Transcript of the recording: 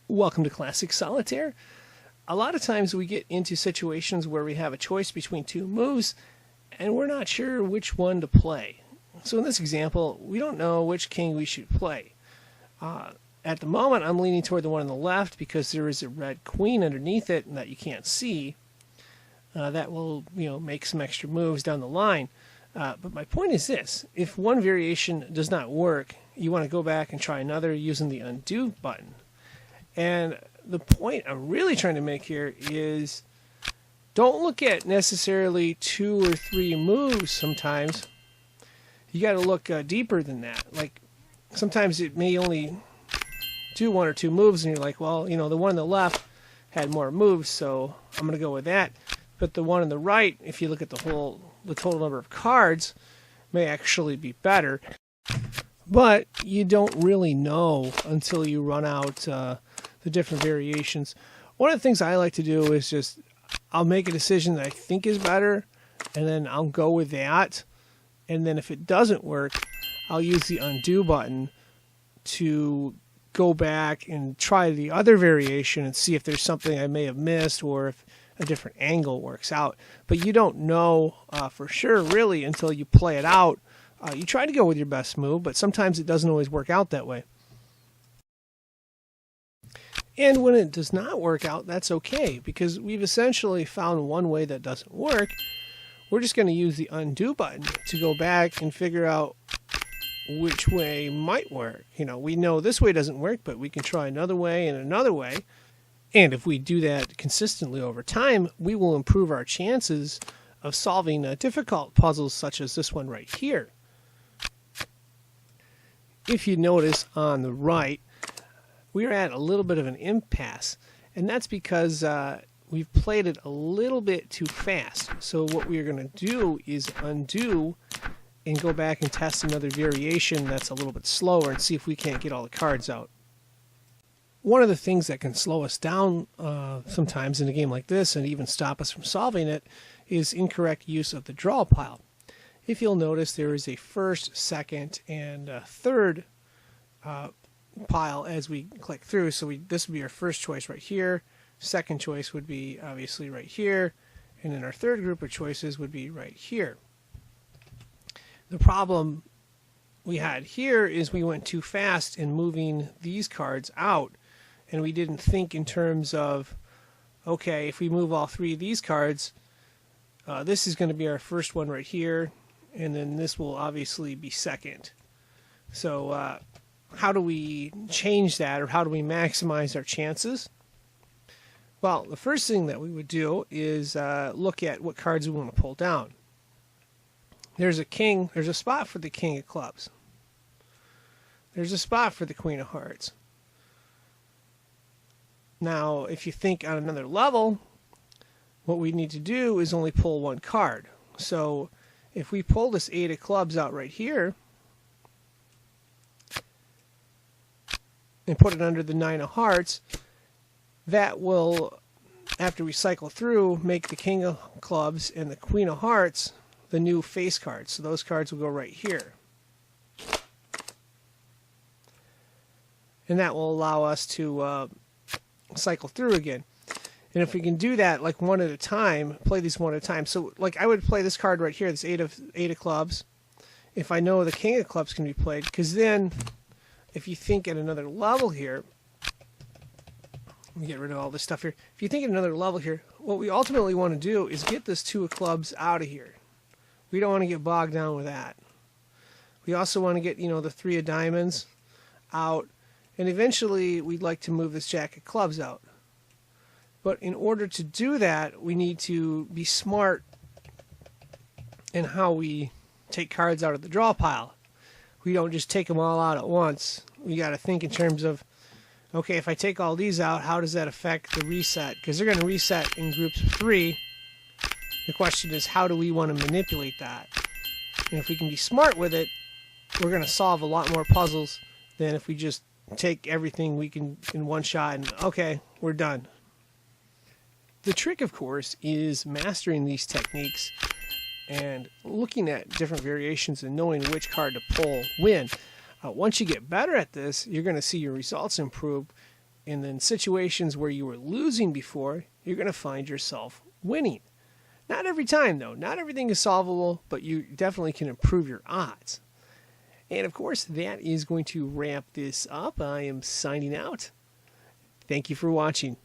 Welcome to Classic Solitaire. A lot of times we get into situations where we have a choice between two moves and we're not sure which one to play. So in this example, we don't know which king we should play. At the moment, I'm leaning toward the one on the left because there is a red queen underneath it that you can't see. That will, make some extra moves down the line. But my point is this: if one variation does not work, you want to go back and try another using the undo button. And the point I'm really trying to make here is don't look at necessarily 2 or 3 moves sometimes. You got to look deeper than that. Like sometimes it may only do 1 or 2 moves and you're like, well, the one on the left had more moves, so I'm going to go with that. But the one on the right, if you look at the total number of cards, may actually be better. But you don't really know until you run out the different variations. One of the things I like to do is I'll make a decision that I think is better, and then I'll go with that. And then if it doesn't work, I'll use the undo button to go back and try the other variation and see if there's something I may have missed or if a different angle works out. But you don't know for sure really until you play it out. You try to go with your best move, but sometimes it doesn't always work out that way. And when it does not work out, that's okay, because we've essentially found one way that doesn't work. We're just going to use the undo button to go back and figure out which way might work. We know this way doesn't work, but we can try another way and another way. And if we do that consistently over time, we will improve our chances of solving difficult puzzles such as this one right here. If you notice on the right, we're at a little bit of an impasse, and that's because we've played it a little bit too fast. So what we're going to do is undo and go back and test another variation that's a little bit slower and see if we can't get all the cards out. One of the things that can slow us down sometimes in a game like this and even stop us from solving it is incorrect use of the draw pile. If you'll notice, there is a first, second, and third pile as we click through. So this would be our first choice right here. Second choice would be obviously right here. And then our third group of choices would be right here. The problem we had here is we went too fast in moving these cards out. And we didn't think in terms of, okay, if we move all 3 of these cards, this is going to be our first one right here. And then this will obviously be second. So how do we change that, or how do we maximize our chances? Well, the first thing that we would do is look at what cards we want to pull down. There's a spot for the King of Clubs. There's a spot for the Queen of Hearts. Now, if you think on another level, what we need to do is only pull 1 card. So if we pull this 8 of clubs out right here and put it under the 9 of hearts, that will, after we cycle through, make the King of Clubs and the Queen of Hearts the new face cards. So those cards will go right here. And that will allow us to cycle through again. And if we can do that like one at a time, play these one at a time. So like I would play this card right here, this 8 of clubs, if I know the King of Clubs can be played, because then if you think at another level here, let me get rid of all this stuff here. If you think at another level here, what we ultimately want to do is get this 2 of clubs out of here. We don't want to get bogged down with that. We also want to get, the 3 of diamonds out, and eventually we'd like to move this Jack of clubs out. But in order to do that, we need to be smart in how we take cards out of the draw pile. We don't just take them all out at once. We got to think in terms of, okay, if I take all these out, how does that affect the reset? Because they're going to reset in groups of 3. The question is, how do we want to manipulate that? And if we can be smart with it, we're going to solve a lot more puzzles than if we just take everything we can in one shot and, okay, we're done. The trick, of course, is mastering these techniques and looking at different variations and knowing which card to pull when. Once you get better at this, you're going to see your results improve And then situations where you were losing before, you're going to find yourself winning. Not every time, though. Not everything is solvable, but you definitely can improve your odds. And of course, that is going to wrap this up. I am signing out. Thank you for watching.